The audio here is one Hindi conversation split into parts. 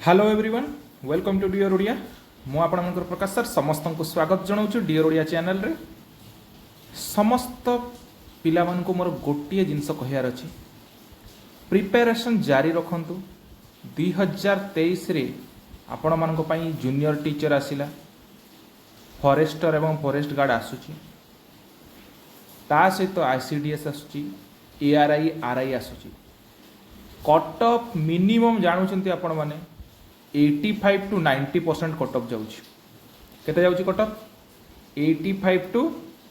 Hello everyone welcome to dear Odia मु आपनकर प्रकाश सर समस्त को स्वागत जनाऊँ डियर ओडिया चैनल रे समस्त पिला मान को मोर गोटे जिनस कहार अच्छी प्रिपेरेसन जारी रखु 2023 रे आपण मान जूनियर टीचर आसिला फॉरेस्टर एवं फॉरेस्ट गार्ड आसुची ता सहित आईसीडीएस आसुची एआरआई आरआई आसुची कट ऑफ मिनिमम जानूँ आपण मैंने 85 to 90% कट ऑफ जाऊँ केते जाऊँ cut off 85 to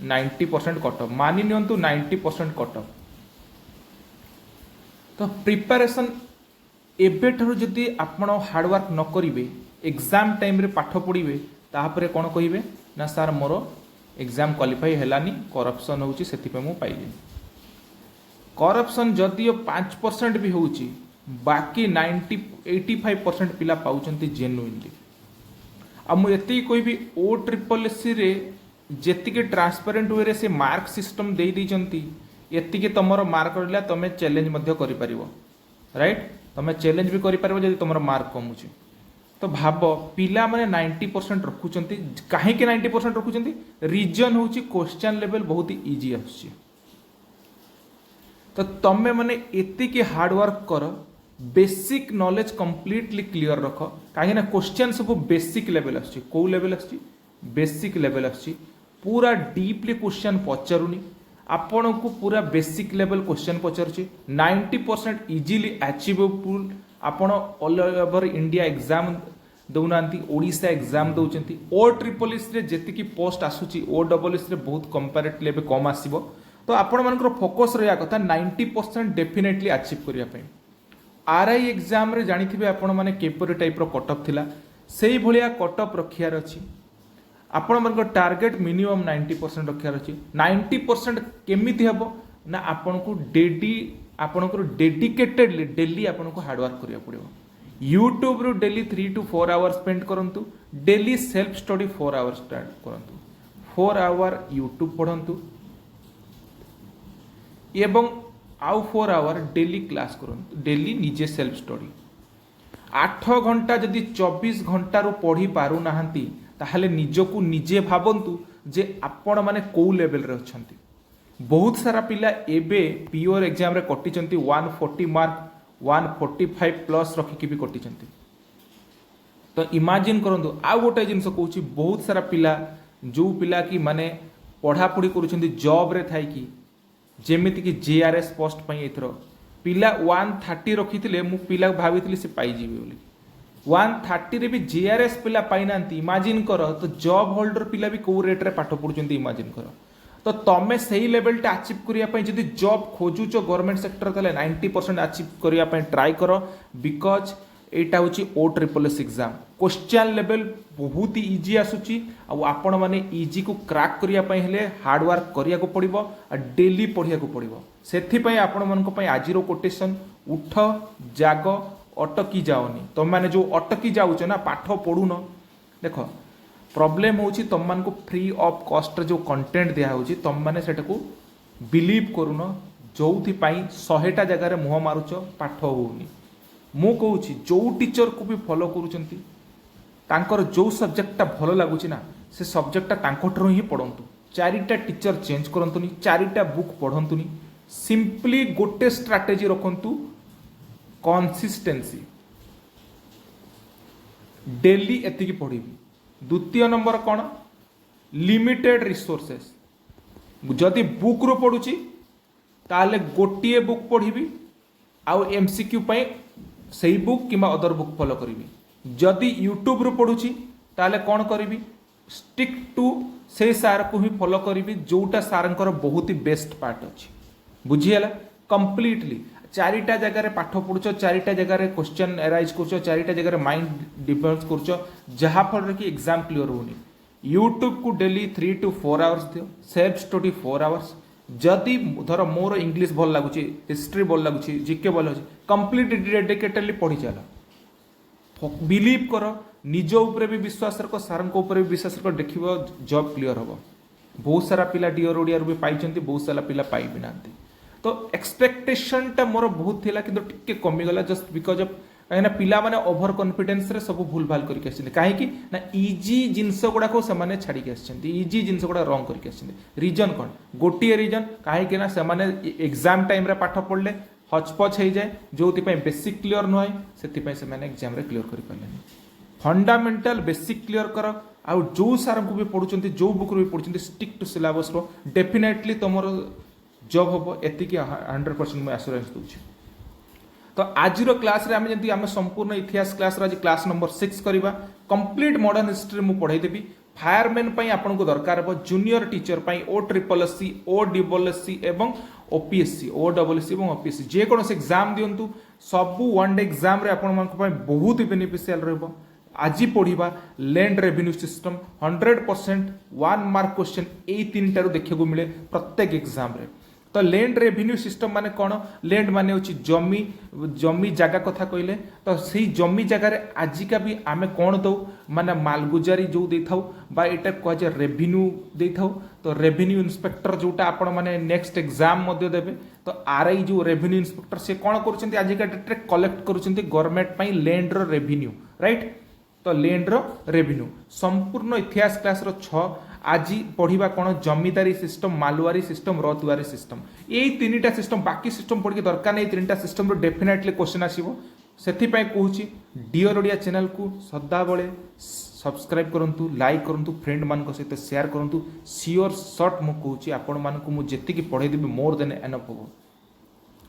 90% cut off मानि नियंतु 90% कट ऑफ तो प्रिपरेशन एबेठू जदि आपण हार्डवर्क न करेंगे एग्जाम टाइम रे पाठ पढ़े तापर कौन कहे ना सार मोर एग्जाम क्वालिफाई हैलानी करप्शन होची सेति पे मु पाइली करप्शन जदियो 5% भी होची बाकी 85% पिला पाउचंती जेन्युइनली आ मु एति कोई भी ओ ट्रिपल एससी रे जेतिके ट्रांसपेरेंट वे रे से मार्क सिस्टम दे दैचंती एतिके तमरो मार्क रहला तमे चैलेंज मध्य करि परिबो राइट तमे चैलेंज भी करि परिबो जदि तमरो मार्क कमुची तो भाब पिला माने 90% रखुचंती काहे के 90% रखुचंती रीजन होची क्वेश्चन लेवल बहुत ही इजी आछी तो तमे माने एतिके हार्ड वर्क कर बेसिक नॉलेज कंप्लीटली क्लियर रख कहीं क्वेश्चन सब बेसिक लेवल आछी को लेवल आछी बेसिक लेवल आछी पूरा डीपली क्वेश्चन पचारुनी आपण को पूरा बेसिक लेवल क्वेश्चन पचारुची 90% इजीली अचीवेबल आपण ऑल ओवर इंडिया एग्जाम दौनांती ओडिशा एग्जाम दौचंती ओ ट्रिपल एस रे जेतिकी पोस्ट आसुची ओ डबल एस रे बहुत कंपैरेटिवली एबे कम आसीबो तो आपण मानकर फोकस रहा कथा 90% डेफिनेटली अचीव करिया पई आरआई एग्जाम रे जानिथिबे आपण माने केपरि टाइप रो कट ऑफ थिला सेही भलिया कट ऑफ रखियार अछि आपण मानकर टारगेट मिनिमम 90% रखियार अछि 90% केमिति हबो ना आपण को डेडिकेटेडली डेली आपण को हार्ड वर्क करिया पड़िबो यूट्यूब रो डेली 3 to 4 आवर्स स्पेंड करंतु daily self study 4 hours start करंतु 4 आवर यूट्यूब पढंतु एवं आउ 4 आवर डेली क्लास करंतु डेली निजे सेल्फ स्टडी 8 घंटा जदि 24 घंटा रो पढ़ी पारु नाहंती ताहले निजको निजे भाबंतु जे आपण माने को लेवल रे अछंती बहुत सारा पिला एबे पीओर एग्जाम रे कटिचंती 140 मार्क 145 प्लस रखिकी भी कटिचंती तो इमेजिन करंतु आ गोटे जिनस कहूची बहुत सारा पिला जो पिला की माने पढ़ा पढ़ी करूछंती जॉब रे थाई की जेमिति कि जेआरएस पोस्ट पई एथरो पिला 130 रखिथिले मु पिला भाबिथिली से पाई जीवे बोली 130 रे भी जेआरएस पिला पाई नांती इमेजिन करो तो जॉब होल्डर पिला भी को रेट रे पाठ पढुचंती इमेजिन करो तो तमे सही लेवल टा अचीव करिया पई जदी जॉब खोजुचो गवर्नमेंट सेक्टर तले 90% अचीव करिया पई ट्राई करो बिकॉज एटा होची O triple S exam question level बहुत ही इजी आसुची आपण माने इजी को क्रैक करिया पई हेले हार्ड वर्क करिया को पड़िबो आ डेली पढ़िया को पड़िबो सेथि पई आपण मन को पई आजिरो कोटेशन उठ जाग अटकी जाओनी तुम माने जो अटकी जाउछ ना पाठ पढुनो देखो प्रॉब्लम होची तुम मान को फ्री ऑफ कॉस्ट जो कंटेंट दिया होची तुम माने सेटा को बिलीव करूनो जोथि पई 100टा जगह रे मुह मारुचो पाठ होउनी मु कहूँ जो टीचर को भी फॉलो करुँच जो सब्जेक्टा भल लगुच ना से सब्जेक्टा तांकोठरो ही पढ़ंतु 4टा टीचर चेंज करंतुनी 4टा बुक पढ़ंतुनी सिंपली गोटे स्ट्रैटेजी रखंतु कंसिस्टेंसी डेली एतिकी पढ़िबी द्वितीय नंबर कौन लिमिटेड रिसोर्सेस जदि बुक रो पढ़ुची ताले गोटिए बुक पढ़िबी आउ एमसीक्यू पई सही बुक कि अदर बुक फॉलो करी जदि यूट्यूब रू पढ़ुची ताले कौन करी स्टिक टू से सार को ही फॉलो करी जोटा सार बहुत ही बेस्ट पार्ट अच्छी बुझीगला कंप्लीटली 4टा जगह पाठ पढ़ुच 4टा जगह क्वेश्चन एराइज कर 4टा जगह माइंड डिवेलप कर जहाँ फल कि एग्जाम क्लियर होनी यूट्यूब को डेली 3 to 4 आवर्स दियो सेल्फ स्टडी 4 आवर्स जदि धर मोर इंग्लिश भल लगुच हिस्ट्री भल लगुच जीके भल लगुच कंप्लीट डेडिकेटेडली पढ़ी चल बिलीव कर निज उपरे भी विश्वास रख सार भी विश्वास रख देख जॉब क्लियर हम बहुत सारा पिला डियर ओडिया भी पाई बहुत सारा पिला पाई भी ना तो एक्सपेक्टेशन टा मोर बहुत थिला कि टिके कमी गला जस्ट बिकॉज ऑफ कहीं पिला माने ओभर कॉन्फिडेंस रे सब भूल भाल करके आछिन काहे ना इजी जिंस गुडा को से माने छाड़ी के आछिन इजी जिंस गुडा रॉन्ग करके आछिन रीजन कोन गोटिए रीजन काहे ना से माने एग्जाम टाइम रे पाठ पढ़ले हचपच हो जाए जो बेसिक क्लियर नुहे से से माने एग्जाम रे क्लियर कर पारे फंडामेंटल बेसिक क्लियर कर आउ जो सार को भी पढ़ुଛନ୍ତି जो बुक रो भी पढ़ुଛନ୍ତି स्टिक टू सिलेबस रो डेफिनेटली तुमर जॉब हम एति 100% मैं एश्योरेंस दूची। तो आज क्लास रे आम संपूर्ण इतिहास क्लास आज क्लास नंबर 6 करवा कंप्लीट मॉडर्न हिस्ट्री मु पढ़ाई देबी फायरमैन पई आपन को दरकार हो जूनियर टीचर पई O triple SC O double SC एवं ओपीएससी ओ डबल एससी एवं ओपीएससी जे कोन से एग्जाम दियंतु सबु वन डे एग्जाम रे आपन मन को बहुत बेनिफिशियल रहबो। आज पढ़ा land revenue system 100% 1 mark question यही 3 टारू देखा को मिले प्रत्येक एग्जाम रे। तो लैंड रेवेन्यू सिस्टम माने कौन लैंड माने होची जमी जमी जगह कथा कहले तो सही जमी जगार आजिका भी आमे कौन दौ माने मालगुजारी जो दे थाउ बा एटा कह जाय रेवेन्यू दे थाउ तो रेवेन्यू इंस्पेक्टर जोटा आपण माने नेक्स्ट एग्जाम मध्य देबे तो आरआई जो रेवेन्यू इंस्पेक्टर से कौन करूछंती आजिका डेट रे कलेक्ट करूछंती गवर्नमेंट पई लैंड रो रेवेन्यू राइट। तो लैंड रो रेवेन्यू संपूर्ण इतिहास क्लास रो 6 आज पढ़ा कौन जमीदारी सिस्टम मालुआरी सिस्टम रतुआरी सिस्टम यही 3टा सिस्टम बाकी सिस्टम पढ़ के दरकार नहीं 3टा सिस्टम रो डेफिनेटली क्वेश्चन आसीबो सेथि पई कहूची डियर ओडिया चैनल को सदा बेले सब्सक्राइब करंतु लाइक करंतु फ्रेंड मान को सहित शेयर करंतु सियोर शॉर्ट मु कहूची आपण मान को मु जेति की पढ़ाई देबी मोर देन एनफ हो।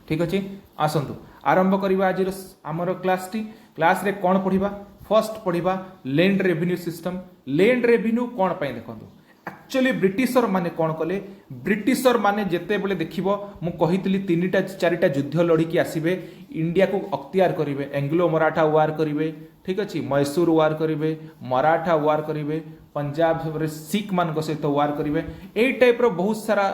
ठीक अच्छे आसतु आरंभ करवा आज आमर क्लास रे कौन पढ़ा फर्स्ट पढ़ा land revenue system land revenue कौन पाई देखो एक्चुअली ब्रिटिशर माने कौन कले ब्रिटिशर माने जेते बेले देखिबो मु कहितली 3टा 4टा युद्ध लड़िकी आसीबे इंडिया को अख्तियार करिवे एंग्लो मराठा वार करिवे ठीक अच्छे मैसूर वार करिवे मराठा वार करिवे पंजाब रे सिख मान सहित वार करिवे एई टाइप रो बहुत सारा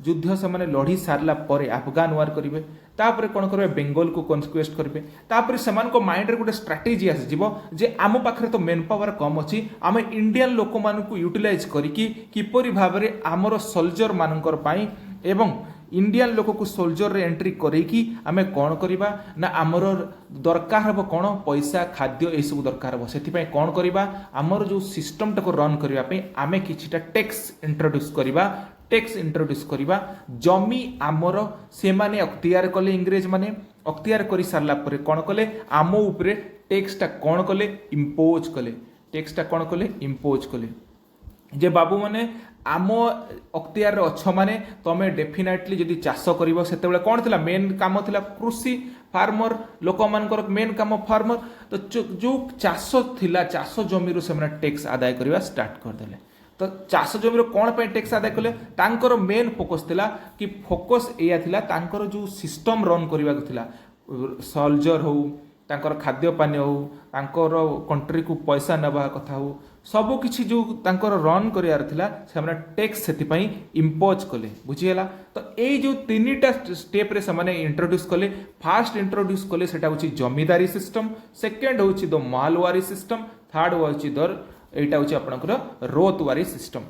युद्ध से माने लड़ी सारला परे अफगान वार करिवे तापर कौन करेंगे बेंगल को कन्क्वेस्ट करेंगे तापर से माइंड रे गोटे स्ट्राटेजी आसीजिवो जे आम पाखरे तो मेन पावर कम अच्छी आम इंडियन लोक मानू यूटिलाइज करिकी किपरि भाबरे आमर सोल्जर मानकर पाई एवं इंडियन लोक को सोल्जर रे एंट्री करेकी आम कौन करवा ना आमर दरकार हम कौन पैसा खाद्य यह सब दरकार हम से कौन करवा आमर जो सिस्टम टाक रन करने आम किछिटा टैक्स इंट्रोड्यूस करवा टैक्स इंट्रोड्यूस करवा जमी आमर से माने अख्तियार कले इंग्रेज माने अख्तियार कर सारा पर कौन कले आम उपरे टैक्सटा कौन कले इम्पोज कले टैक्सटा कौन कले इम्पोज कले जे बाबू माने आम अख्तियार अच्छ माने तमें डेफिनेटली जदि चाष कर से कौन थिला मेन काम थिला कृषि फार्मर लोक मानकर मेन काम फार्मर तो जो चाष थिला चाष जमी से टैक्स आदाय करवा स्टार्ट करदेले तो चाष जमी कौन पे टैक्स आदाय कले तांकर मेन फोकस थिला कि फोकस एया थिला तांकर जो सिस्टम रन करबा थिला सोल्जर हो तांकर खाद्य पानी हो तांकर कंट्री को पैसा नबा कथा हो सब किछि जो तांकर रन करियार थिला से हमने टैक्स सेति पई इंपोज कले बुझियला। तो ए जो 3टा स्टेप रे से माने इंट्रोड्यूस कले फास्ट इंट्रोड्यूस कले सेटा होची जमीदारी सिस्टम सेकंड होची द मालवारी सिस्टम थर्ड होची दर एटा होची आपनकर रोतवारी सिस्टम।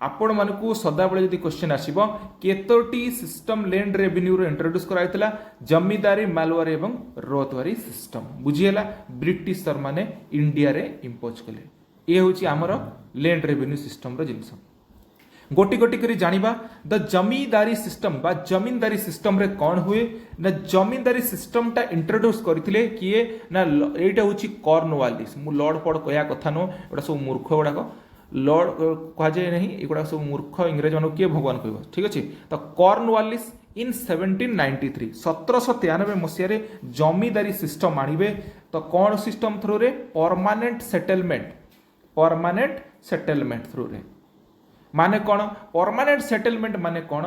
आपण मानकू सदा बेले जदि क्वेश्चन आसीबो केतोटी सिस्टम लैंड रेवेन्यू रो इंट्रोड्यूस कराइतला जमीदारी मालवारी एवं रोतवारी सिस्टम बुझियला ब्रिटिशर माने इंडिया रे इंपोज कले ये होची आमर लैंड रेवेन्यू सिस्टम रो जिंस गोटी गोटी करी जानिबा द जमीदारी सिस्टम बा जमींदारी सिस्टम रे कौन हुए ना जमींदारी सिस्टम टा इंट्रोड्यूस करथिले किए ना एटा होची कॉर्नवालिस मु लॉर्ड पड कया कथा नो एटा सब मूर्ख गुडाक लॉर्ड कह जाए नहीं एगुड़ा सब मूर्ख इंग्रेज मान किए भगवान कह ठीक अच्छे। तो कॉर्नवालिस इन 1793 1793 मसीह जमीदारी सिस्टम आणवे तो कौन सिस्टम थ्रू रे परमानेंट सेटलमेंट थ्रू रे माने कौन परमानेंट सेटलमेंट माने कौन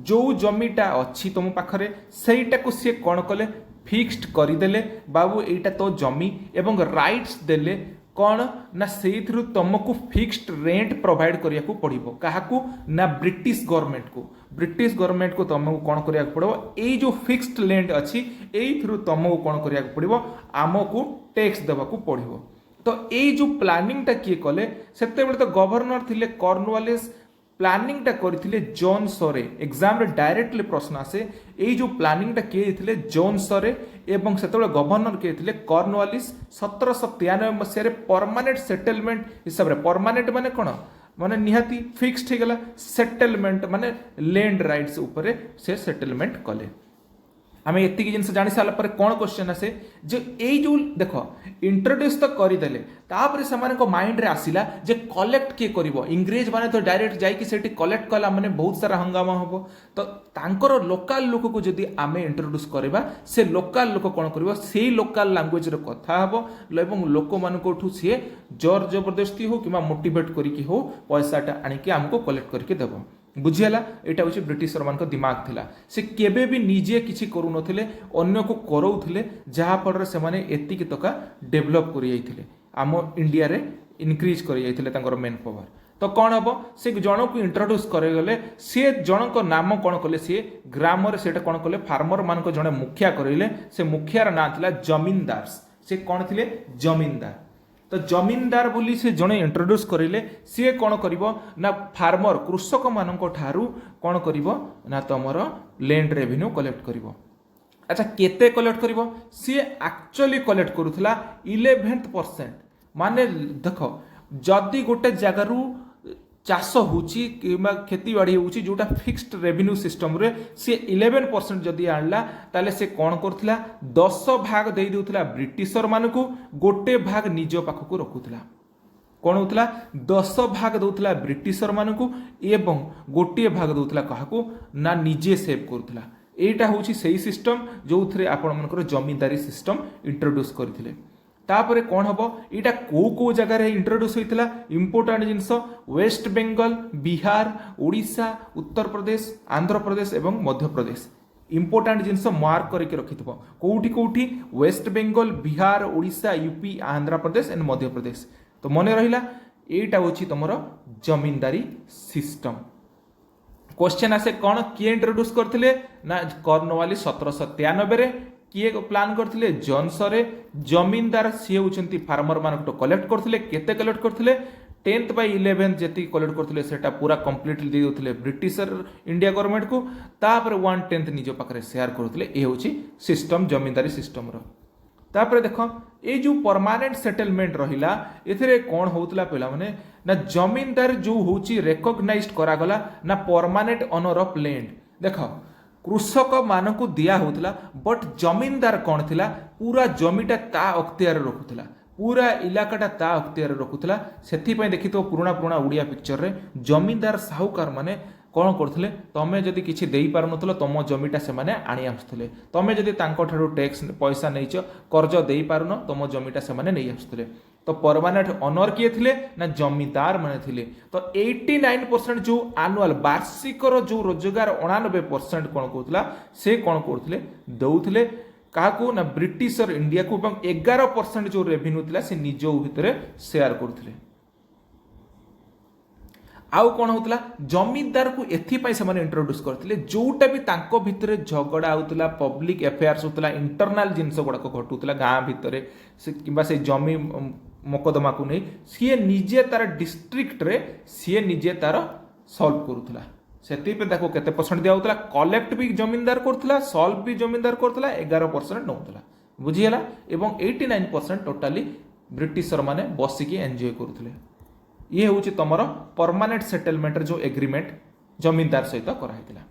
जो जमीटा अच्छी तुम पाखरे सेटा को सी कौन कले फिक्स्ड करदेले बाबू एटा तो जमी एवं राइट्स देले कौन ना से तुमको फिक्स्ड रेंट प्रोवाइड करिया को पड़िबो काहाकू ना ब्रिटिश गवर्नमेंट को तुमको कौन करिया को पड़िबो ए जो फिक्स्ड लैंड अच्छी एई थ्रू तुमको कौन करिया को पड़िबो आमको टैक्स देबा को पड़िबो। तो ये जो प्लानिंग टा किए कले सेते बेले तो गवर्नर थिले कॉर्नवालिस प्लानिंगटा करथिले जॉन सरे। एग्जाम रे डायरेक्टली प्रश्न आसे एई जो प्लानिंगटा किए थिले जॉन सरे एवं सेतबेले गवर्नर किए थिले कॉर्नवालिस 1793 मसीह रे परमानेंट सेटलमेंट हिसाब रे। परमानेंट माने कोन माने निहाती फिक्स्ड हे गला, सेटलमेंट माने लैंड राइट्स ऊपर से सेटलमेंट कले। आम एति जिन जानी सारा पर कौन क्वेश्चन आसे जे एई जो देख इंट्रोड्यूस तो करदेले तापर से माइंड रे आसिला जे कलेक्ट किए करिवो। इंग्रेज माने तो डायरेक्ट जाइकी सेठी कलेक्ट कला माने बहुत सारा हंगामा हबो, तो तांकर लोकल लोक को जदि आमे इंट्रोड्यूस करबा से लोकल लोक कोन करिवो सेही लोकल लैंग्वेज रे कथा हबो एवं लोक मानकोठु से जोर जबरदस्ती हो किमा मोटिवेट करिकी हो पैसाटा आनिकी हमको कलेक्ट करके देबो। बुझीगला एटा हूँ ब्रिटिशर मान दिमाग थिला। से केबे भी निजे किछि करू नथिले, अन्य को करौथिले, जहा फल से माने एतिकी तका डेभलप करि जाइथिले, आम इंडिया रे इनक्रीज करि जाइथिले तांकर मेन पावर। तो कौन हम से जन को इंट्रोड्यूस करगले सी जन को नाम कौन कले सी ग्रामर से कौन कले फार्मर मान जड़े मुखिया करले। से मुखियार ना थिला जमींदार। से कौन थिले जमींदार। तो जमींदार बोली से जड़े इंट्रोड्यूस करें सी कौन कर ना फार्मर कृषक मान कौन कर ना तुमर लैंड रेवेन्यू कलेक्ट कर। अच्छा केते कलेक्ट कर सी एक्चुअली कलेक्ट करूला 11% माने देख जदि गोटे जगार चाष होची खेती बाड़ी होची जोटा फिक्स्ड रेवेन्यू सिस्टम रे सी 11% जदि आणला ताले से कौन करथिला 10 भाग दे देउथिला ब्रिटिशर मानकू, गोटे भाग निज पाखकू रखुथिला। कौन होता 10 भाग दउथिला ब्रिटिशर मानकू एवं गोटे भाग दउथिला काहाकू ना निजे सेव करूथिला। एटा होची सही सिस्टम जो थरे आपण मनकर जमींदारी सिस्टम इंट्रोड्यूस करथिले। तापर कौन हम यहाँ कौ जगार इंट्रोड्यूस होता इंपोर्टाट जिनस वेस्ट बेंगल, बिहार, ओडिशा, उत्तर प्रदेश, आंध्र प्रदेश एवं मध्य प्रदेश। इंपोर्टाट जिनस मार्क करके रखि कौटी कौटी West Bengal, Bihar, Odisha, UP, Andhra Pradesh and Madhya Pradesh. तो मन रहा यहाँ हूँ तुम जमींदारी सिस्टम। क्वेश्चन आसे कौन किए इंट्रोड्यूस करते ना कॉर्नवालिस 1793 किए प्लान करथिले जॉन सरे। जमींदार सी होचंती फार्मर मान कलेक्ट करथिले। केते कलेक्ट करथिले 10th by 11th जति कलेक्ट करथिले सेटा पूरा कंप्लीटली दे दोथिले ब्रिटिशर इंडिया गवर्नमेंट को। तापर 1/10 निज पाखरे शेयर करथिले। ए होची सिस्टम जमींदारी सिस्टम रो। तापर देखो ए जो परमानेंट सेटलमेंट रहिला एथिरे कोन होतला पहिला माने ना जमींदार जो होची रिकॉग्नाइज्ड करा गला ना परमानेंट ओनर ऑफ लैंड। देखो कृषक मान को दिया होता बट जमींदार कौन थिला पूरा जमीटा ता अख्तियार रखुला, पूरा इलाकाटा ता अख्तियार रखुला। से देखी तो पुराना पुराना उड़िया पिक्चर रे जमींदार साहूकार माने कौन करथिले तमे जदि किछि देई पारुनथलो तुम जमीटा से माने आनी आसुथिले। तमे जदि तांको ठारो टैक्स पैसा नैच कर्ज देई पारुन तुम जमीटा से माने नै आसुथिले। तो परमानेंट ओनर किए थिले ना जमींदार माने थिले। तो 89% जो एनुअल वार्षिक जो रोजगार 89% कौन कहूला से कौन करथिले दउथिले काहाकू ना ब्रिटिशर इंडिया को। 11% जो रेवेन्यू थिला से निज भितरे शेयर करथिले। आउ कौन होता जमींदार को एथिपाई से इंट्रोड्यूस करथिले जोटा भी तांको भितरे झगड़ा होता पब्लिक अफेयर्स होता इंटरनाल जिनस गुड़ाक घटुला गाँ भितर से कि से जमी मकदमा को नहीं सी निजे तार डिस्ट्रिक्ट रे सी निजे तार सॉल्व करूला। से केते परसेंट दिया होता कलेक्ट भी जमींदार करथला, सॉल्व भी जमींदार करथला, 11% नौला। बुझीगला। एवं 89% टोटाली ब्रिटिशर माने बसिकी एंजॉय करुले। ये हूँ तुम परमानेंट सेटलमेंट जो एग्रीमेंट जमींदार सहित कराइला।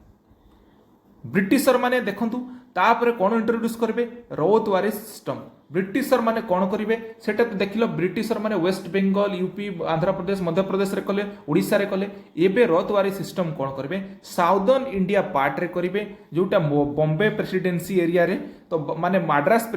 ब्रिटिशर माने देखंतु तापर कौन इंट्रोड्यूस करेंगे रौतवारी सिस्टम। ब्रिटिशर माने कौन करेंगे सेटा तो देखिल ब्रिटिशर माने वेस्ट बेंगल, यूपी, आंध्र प्रदेश, मध्य प्रदेश रे कले, ओडिशा रे कले। एबे रौतवारी सिस्टम कौन करेंगे साउदर्न इंडिया पार्ट रे करेंगे जोटा बॉम्बे प्रेसिडेंसी एरिया रे तो माने माड्रास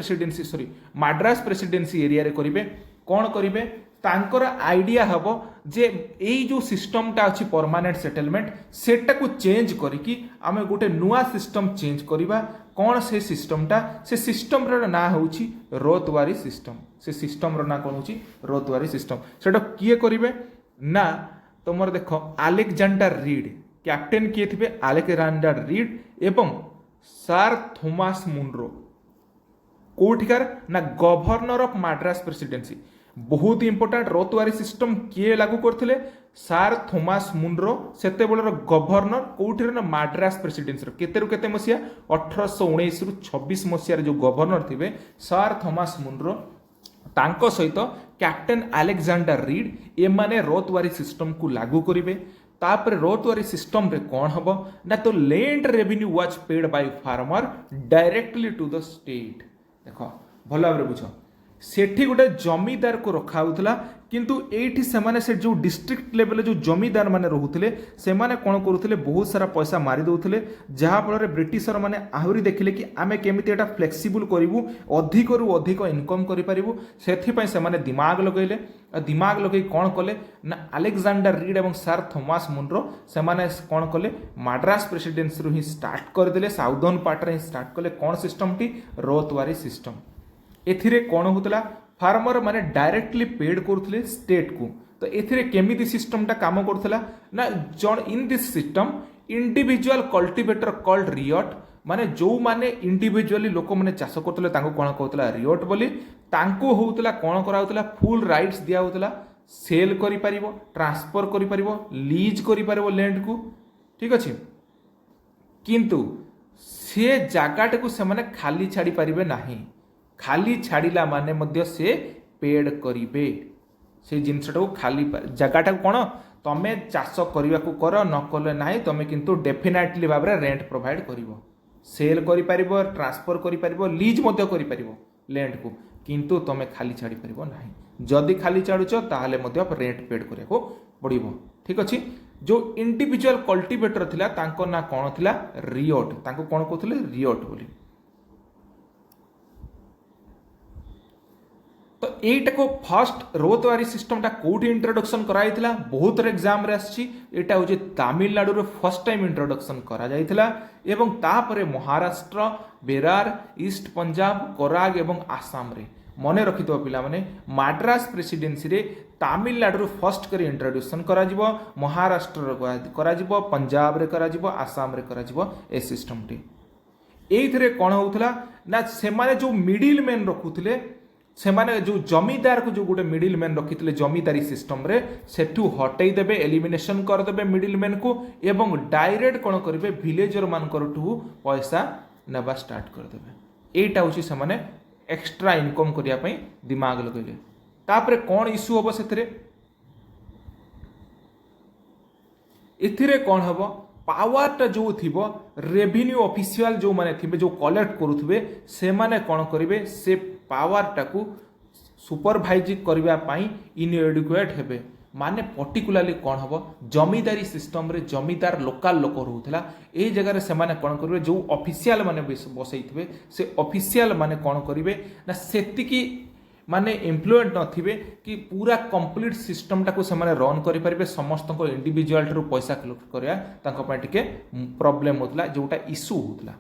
प्रेसिडेंसी एरिया रे करेंगे। कौन करेंगे तांकर आइडिया हबो जे एई जो सिस्टमटा अछि परमानेंट सेटलमेंट सेटा को चेंज करिकी आमे गोटे नुआ सिस्टम चेंज करिबा। कौन से सिस्टमटा से सिस्टम रो ना होउची रौतवारी सिस्टम। से सिस्टम रो ना कोन होउची रौतवारी सिस्टम। सेटा किए करिवे ना तुमर देखो अलेक्जेंडर रीड कैप्टेन किए थिबे अलेक्जेंडर रीड एवं सर थॉमस मुनरो कोठिकार ना गवर्नर ऑफ माड्रास प्रेसिडेंसी। बहुत इंपोर्टेंट रौतवारी सिस्टम किए लागू करथिले ସାର୍ ଥୋମାସ ମୁନରୋ ସେତେବେଳର ଗଭର୍ଣ୍ଣର କୋଉଠିର ନା ମାଡ୍ରାସ ପ୍ରେସିଡେନ୍ସିର କେତେରୁ କେତେ ମସିହା 1819 ରୁ 26 ମସିହାରେ ଯେଉଁ ଗଭର୍ଣ୍ଣର ଥିବେ ସାର୍ ଥୋମାସ ମୁନରୋ ତାଙ୍କ ସହିତ କ୍ୟାପ୍ଟେନ୍ ଆଲେକ୍ଜାଣ୍ଡାର ରିଡ୍ ଏମାନେ ରୋତୱାରୀ ସିଷ୍ଟମକୁ ଲାଗୁ କରିବେ। ତାପରେ ରୋତୱାରୀ ସିଷ୍ଟମରେ କ'ଣ ହେବ ନା ତ land revenue was paid Bai farmer directly to the state. ଦେଖ ଭଲ ଭାବରେ ବୁଝ, ସେଠି ଗୋଟେ ଜମିଦାରକୁ ରଖାହେଉଥିଲା କିନ୍ତୁ ଏଇଠି ସେମାନେ ସେ ଯେଉଁ ଡିଷ୍ଟ୍ରିକ୍ଟ ଲେଭେଲରେ ଯେଉଁ ଜମିଦାର ମାନେ ରହୁଥିଲେ ସେମାନେ କ'ଣ କରୁଥିଲେ ବହୁତ ସାରା ପଇସା ମାରି ଦେଉଥିଲେ, ଯାହାଫଳରେ ବ୍ରିଟିଶର ମାନେ ଆହୁରି ଦେଖିଲେ କି ଆମେ କେମିତି ଏଇଟା ଫ୍ଲେକ୍ସିବୁଲ୍ କରିବୁ, ଅଧିକରୁ ଅଧିକ ଇନକମ୍ କରିପାରିବୁ। ସେଥିପାଇଁ ସେମାନେ ଦିମାଗ ଲଗାଇଲେ। ଦିମାଗ ଲଗାଇ କ'ଣ କଲେ ନା ଆଲେକ୍ଜାଣ୍ଡାର ରିଡ୍ ଏବଂ ସାର୍ ଥୋମାସ ମୁନରୋ ସେମାନେ କ'ଣ କଲେ ମାଡ୍ରାସ ପ୍ରେସିଡେନ୍ସିରୁ ହିଁ ଷ୍ଟାର୍ଟ କରିଦେଲେ, ସାଉଦର୍ନ ପାର୍ଟରେ ହିଁ ଷ୍ଟାର୍ଟ କଲେ କ'ଣ ସିଷ୍ଟମଟି ରୋତୱାରୀ ସିଷ୍ଟମ। ଏଥିରେ କ'ଣ ହେଉଥିଲା फार्मर माने डायरेक्टली पेड करुले स्टेट को। तो एथिरे केमिति सिस्टमटा काम करुला ना जन in this system individual cultivator called ryot माने जो माने इंडिविजुअली लोक माने चाष करथले तांको कोन कहतला रियट बोली तांको होउतला कोन कराउतला फुल राइट्स दिया होउतला सेल करि परिबो ट्रांसफर करि परिबो लीज करि परिबो लैंड को। ठीक अछि किंतु से जगाटा को से माने खाली छाड़ी परिबे नाही, खाली छाड़िला माने मध्य से पेड करिवे से जिनसटा को खाली जगाटा कोन तमे चाष करने को कर न कले ना तुम किंतु डेफिनेटली भाव में रेंट प्रोवाइड करिवो सेल करि परिबो ट्रांसफर करि परिबो लीज मध्य करि परिबो लैंड को किंतु तुम खाली छाड़ी परिबो नाही। जदि खाली छाड़ुछ ताहले मध्य रेंट पेड करिया को पड़िबो। ठीक अछि जो इंडिविजुअल कल्टिवेटर थिला तांको ना कोन थिला रियट, तांको कोन कहथले रियट बोली। तो एटा को फर्स्ट रोतवारी सिस्टमटा कोठी इंट्रोडक्शन कराइथिला बहुत एग्जाम रे आछि। एटा होजे तमिलनाडु रे फर्स्ट टाइम इंट्रोडक्शन करा जाइथिला एवं तापरे महाराष्ट्र बेरार ईस्ट पंजाब कराग एवं आसाम रे मने रखितो पिला माने माड्रास प्रेसिडेंसी रे तमिलनाडु रे फर्स्ट करी इंट्रोडक्शन करा जिवो, महाराष्ट्र रे करा जिवो, पंजाब रे करा जिवो, आसाम रे करा जिवो ए सिस्टमटी। एइथरे कोन होउथला ना सेमाने जो मिडिल मैन रखुथिले सेमाने जो जमीदार को जो गोटे मिडिल मैन रखी जमीदारी सिस्टम रे सेठू हटई देबे एलिमिनेशन कर देबे मिडिल मैन को एवं डायरेक्ट कोन करिवे विलेजर मानकर ठू पैसा नेबा स्टार्ट कर देबे। एटा होची सेमाने एक्स्ट्रा इनकम करिया पई दिमाग लगैले। तापरे कोन इशू होबो सेथरे एथिरे कोन होबो पावरटा जो थिबो रेवेन्यू ऑफिशियल जो माने थिबे जो कलेक्ट करूथबे से माने कोन करिवे से पावरटा को सुपरभाइज करबा पई इनएडुकेट हेबे। माने पर्टिकुलरली कोन हबो जमीदारी सिस्टम रे जमीदार लोकल लोक रहउथला ए जगह रे से माने कोन करिवे जो ऑफिशियल माने बसैथिबे से ऑफिशियल माने कोन करिवे ना सेतिकी माने एम्प्लॉयड नथिबे कि पूरा कंप्लीट सिस्टमटा को से माने रन करि परिबे समस्त को इंडिविजुअल रो पैसा कलेक्ट करया तांको पय टिके प्रॉब्लम होतला जोटा इशू होतला।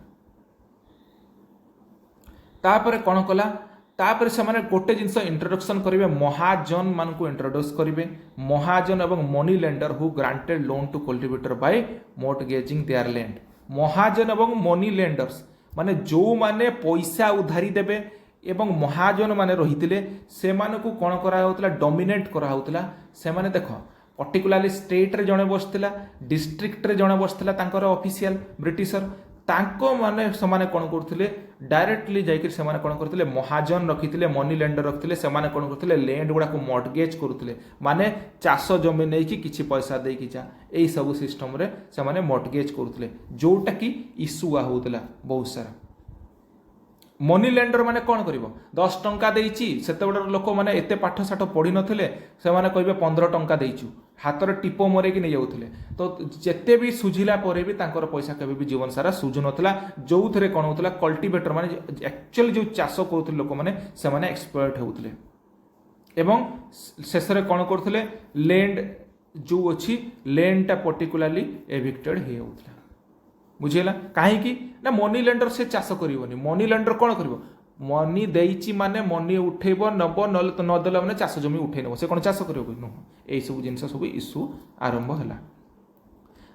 तापर कोन कला तापर से माने गोटे जिनस इंट्रोडक्शन करिवे महाजन मान को इंट्रोड्यूस करिवे महाजन एवं money lender who granted loan to cultivator by mortgaging their land. Mahajan एवं मनी लेंडर्स माने जो माने पैसा उधारी देबे एवं महाजन माने रहितिले से माने को कोन करा होतला डोमिनेट करा होतला। से माने देखो पर्टिकुलरली स्टेट रे जणे बसतिला डिस्ट्रिक्ट रे जणे बसतिला तांकर ऑफिशियल ब्रिटिशर तांको माने समाने कोन करथिले डायरेक्टली जाइकि समाने कोन करथिले महाजन रखिथिले मनी लेंडर रखिथिले समाने कोन करथिले लैंड गुडा को मॉर्टगेज करथिले माने चाष जमी नै कि किछि पैसा दे कि जा एई सब सिस्टम रे समाने मॉर्टगेज करथिले जोटा कि इशू होतला बहुत सारा। मनी लेंडर माने कौन करिवो 10 टंका देइची सेते बड़ लोक माने एते पाठ साठ पढ़ी नथिले से माने कहबे 15 टंका देइचु हाथ रे टिपो मरे कि नै जाउथिले। तो जेते भी सुझिला परे भी तांकर पैसा केबे भी जीवन सारा सुझु नथला जोउथरे कोन होतला कल्टिवेटर माने एक्चुअली जो चाष करूथिले लोक माने से माने एक्सपर्ट होउथिले एवं शेषरे कोन करथिले लैंड जो अछि लैंडटा पर्टिकुलरली एविक्टेड हे होउथिला। बुझेला कहीं ना मनी लेंडर से चाष करिवोनी मनी लेंडर कौन करिवो मनी देइची माने मनी उठेबो नबो नले तो नदेला माने चाष जमी उठे नबो से कोन चाष करिवो नुह एई सब जिंस सब इशू आरंभ हला।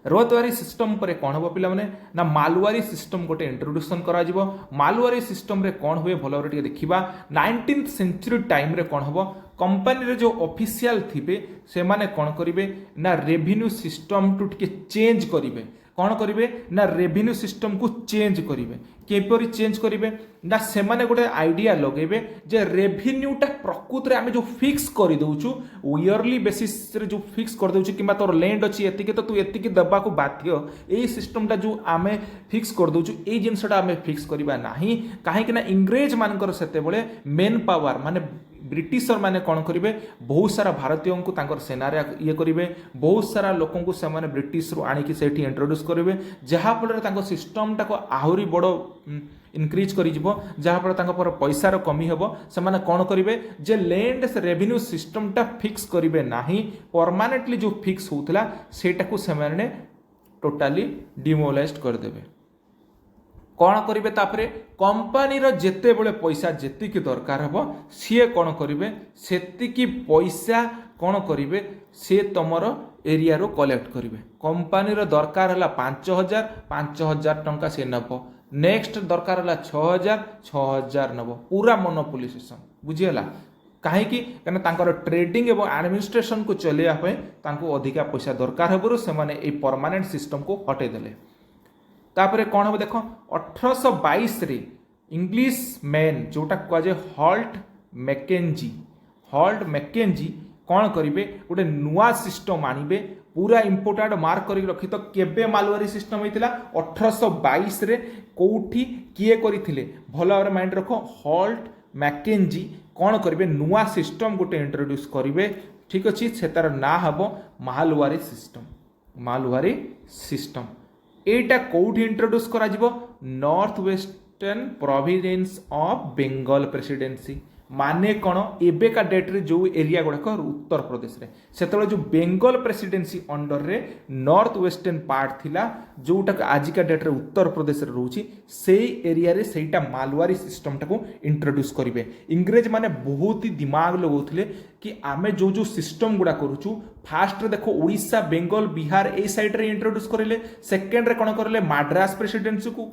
रोतवारी सिस्टम पर कौन हम पिला माने ना मालवारी सिस्टम गोटे इंट्रोड्यूसन करा जिवो मालवारी सिस्टम रे कौन हुए भल भाବରେ देखा 19th सेंचुरी टाइम रे कौन हम कंपनी रे जो ऑफिशियल थिबे से माने कौन करिवे ना रेवेन्यू सिस्टम टू टिके चेंज करिवे कौन करिवे ना रेवेन्यू सिस्टम को चेंज करिवे केपरि चेंज करिवे ना से माने गोटे आइडिया लगेबे जे रेवेन्यूटा प्रकृत रे आमे जो फिक्स कर दउछु ईयरली बेसिस रे जो फिक्स कर दउछु किबा तोर लैंड अछि एतिके तो तू एतिके दबा को बाध्य एई सिस्टमटा जो आमे फिक्स कर दउछु एई जिंसटा आमे फिक्स करिबा नाही काहे कि ना इंग्रेज मानकर सेते बेले मेन पावर माने ब्रिटिशर माने कौन करेंगे बहुत सारा भारतीयों को तांकर सेना ये करेंगे बहुत सारा लोकों को से ब्रिटिश रु आणिकी सेठी इंट्रोड्यूस करेंगे जहाँफल सिस्टमटा को आहरी बड़ इनक्रिज कर जहाँफल पर पैसार कमी हे से कौन करेंगे जे लैंड रेवेन्यू सिस्टमटा फिक्स करेंगे ना परमानेंटली जो फिक्स होता सेटा से टोटाली डिमोलाइज करदेवे कौन करेंगे तापरे कंपनी जेते बड़े पैसा जेतिकी दरकार हे सी कौन करेंगे सेतिकी पैसा कौन करेंगे सी तुमर एरिया रो कलेक्ट करेंगे कंपनी दरकार है 5,000 टंका सी नब नेक्स्ट दरकार है 6,000 नब पूरा मोनोपोलिसेशन बुझीगला कहीं ट्रेडिंग और एडमिनिस्ट्रेशन को चलैया अधिका पैसा दरकार हे से परमानेंट सिस्टम को हटेदेले तापरे कौन हम देख 1822 रे इंग्लिश मैन जोटा कहुए हॉल्ट मैकेंजी कौन करेंगे गोटे नुआ सिस्टम आणवे पूरा इंपोर्टेंट मार्क कर रखी तो केबे मालवारी सिस्टम होता 1822 रे कोठी किए करथिले भल भाव माइंड रख हॉल्ट मैकेंजी कौन करेंगे नुआ सिस्टम गोटे इंट्रोड्यूस करेंगे ठीक अच्छे से तार ना हम मालवारी सिस्टम एटा कौटी इंट्रोड्यूस करा जिवो north western Providence of Bengal presidency माने कौन एबेका डेट रे जो एरिया गुड़ाक उत्तर प्रदेश रे सेतले जो बेंगल प्रेसिडेंसी अंडर रे नॉर्थ वेस्टर्न पार्ट थिला जोटा आजिका डेट रे उत्तर प्रदेश रे रहउची सेई एरिया रे सेटा मालवारी सिस्टम टाको इंट्रोड्यूस करिवे इंग्रेज माने बहुत ही दिमाग लगाउथिले कि आमे जो जो सिस्टम गुड़ा करूछु फास्ट रे देखो ओडिशा बेंगल बिहार ए साइड रे इंट्रोड्यूस करिले सेकंड रे कोन करले मद्रास प्रेसिडेंसी को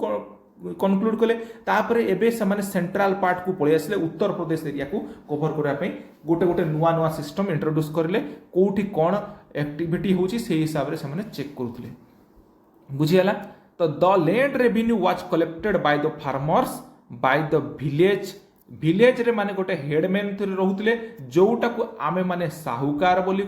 कनक्लूड कले तापर एबे से सेंट्रल पार्ट को पळि आसले उत्तर प्रदेश एरिया को कवर करबा गोटे गोटे नुआ नुआ सिस्टम इंट्रोड्यूस करले कोठी कोन एक्टिविटी होची से हिसाब रे से चेक करूथले बुझियाला तो the land revenue was collected by the farmers by the village रे माने गोटे हेडमैन थे रहउतले जोटा को आमे माने साहुकार बोली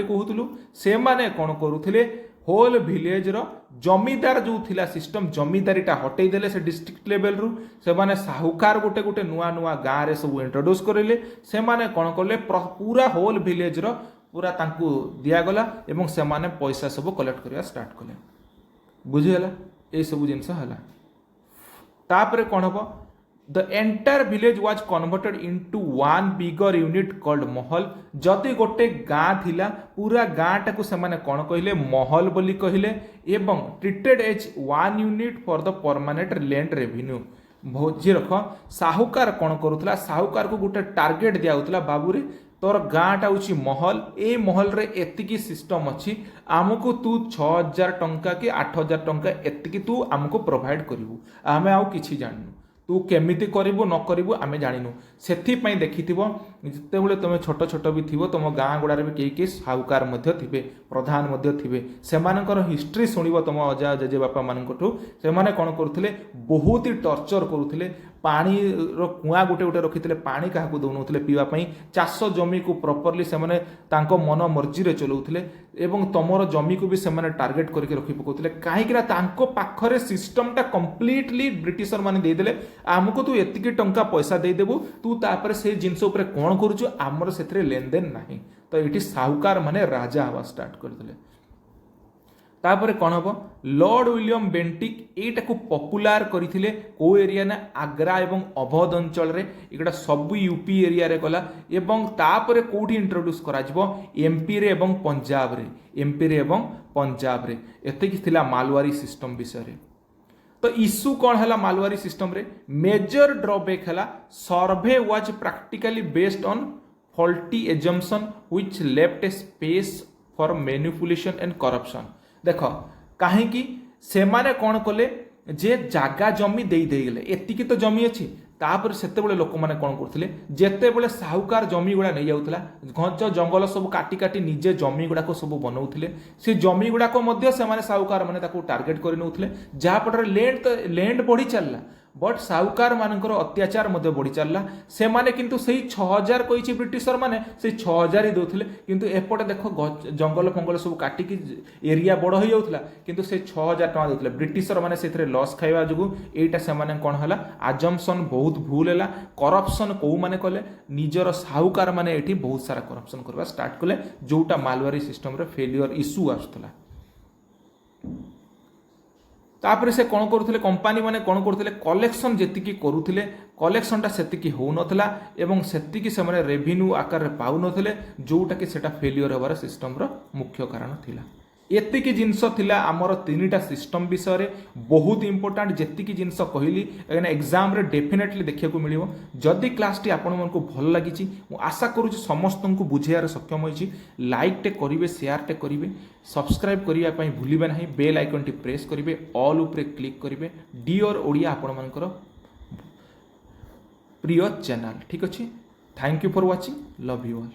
कहूतलु से माने कोन करूथले होल विलेज रो जमीदार जो थिला सिस्टम जमीदारीटा हटई देले से डिस्ट्रिक्ट लेवल रु से माने साहुकार गोटे गोटे नुआ नुआ गाँव रे सब इंट्रोड्यूस करेले से माने कोन करले पूरा होल विलेज रो पूरा तांकू दियागला एवं से माने पैसा सब कलेक्ट करिया स्टार्ट कले बुझिगला ए सब जिनस हला तापरे कोन हबो the entire village was converted into one bigger unit called महल जदि गोटे गाँ थिला पूरा गाँ टाकू से माने कोन कहिले महल बोली कहिले एवं treated as one unit for the permanent land revenue भोजी रख साहुकार कौन करूला साहुकार को गोटे टार्गेट दिया होता बाबू रे तोर गाँटा हूँ महल ए महल रे एतिकी सिस्टम अच्छी आमको तू 6,000 टंका कि 8,000 टंका एतिकी तू आमको प्रोवाइड करू आमे आउ किछि जाननु तू केमिति करिवो न करिवो आमे जानिनु सेथिपई देखिथिबो जितेबेले तुम छोट छोट भी थिबो तुम गाँ गुड़ारे भी कई साहुकार मध्य थिबे प्रधान मध्य थिबे सेमानकर हिस्ट्री सुनिबो तुम अजा जेजे बापा मानकठु सेमाने कोन करूथिले बहुत ही टर्चर करूथिले पानी रो कुआ गोटे गोटे रखिथिले पानी काहाकू दउनोथिले पीवा पई चाष जमी को प्रॉपर्ली सेमाने तांको मन मर्जी रे चलाउथिले एवं तमर जमी को भी सेमाने टार्गेट करके रखि पकोथिले काहेकि तांको पाखरे सिस्टमटा कंप्लीटली ब्रिटिशर माने दे देले आमको तू एतिकी टंका पैसा दे देबु तू तापर से जिंस ऊपर कोन करूछु आमर सेथरे लेन देन नाही तो एठी साहुकार माने राजा हवा स्टार्ट कर देले तापर कौन हम लॉर्ड विलियम बेंटिक एटा को पॉपुलर करथिले को एरिया ना आग्रा एवं अवध अंचल रे एटा सब यूपी एरिया रे गला एवं तापर कोठी इंट्रोड्यूस करा जिवो एमपी रे एवं पंजाब रे एतिकी थिला मालवारी सिस्टम विषय रे तो इश्यू कौन है मालवारी सिस्टम रे मेजर ड्रॉबैक है सर्वे was practically based on faulty assumption which left A space for manipulation and corruption. देख कहीं सेमाने कौन कले जे जागा जमी देगले एतिकी तो जमी अच्छी तापर सेतेबेले लोक मैंने कौन करते जितेबले साहूकार जमी गुड़ा नहीं जाऊला घंच जंगल सब काटी काटी निजे जमी गुड़ाक सब बनाऊे से जमी गुड़ाक साहूकार मैंने टार्गेट कर नौले जहाँफल लैंड बढ़ी चलला बट साहूकार मानकर अत्याचार बढ़ी चलला से माने किंतु सही 6000 कही ब्रिटिशर माने से 6000 ही दौले किंतु एपटे देख जंगल फंगल सब काटिकी एरिया बड़ हो जाऊला किंतु से 6000 टका दौले ब्रिटिशर माने से लॉस खाइबा जो एटा से माने कौन है आजम्पशन बहुत भूल है करप्शन कौ माने कले निजर साहूकार माने एठी बहुत सारा करप्शन करवा स्टार्ट कले जोटा मालवारी सिस्टम रे फेलियर इश्यू आसुला तापर से कौन करुले कंपानी माने कौन करुले कलेक्शन जेतिकी करुले कलेक्शनटा सेतिकी हो नथला एवं सेतिकी से माने रेवेन्यू आकार रे पाउ नथले जोटा कि सेटा फेलियर होबार सिस्टम रो मुख्य कारण थिला। एतिकी जिनस थिला आमर तीनटा सिस्टम विषय रे बहुत इंपोर्टेंट जेतिकी जिनस कहली एग्जाम रे डेफिनेटली देखिया को मिलिवो। जदि क्लास टी आपण मन को भल लागिची मु आशा करूची समस्त को बुझेयार सक्षम होईची। लाइक टे करिवे शेयर टे करिवे सब्सक्राइब करिया पई भूलिबे नाही बेल आइकन टी प्रेस करिवे ऑल उपरे क्लिक करिवे डियर ओडिया आपण मनकर प्रिय चैनल ठीक अछि। Thank you for watching love you all.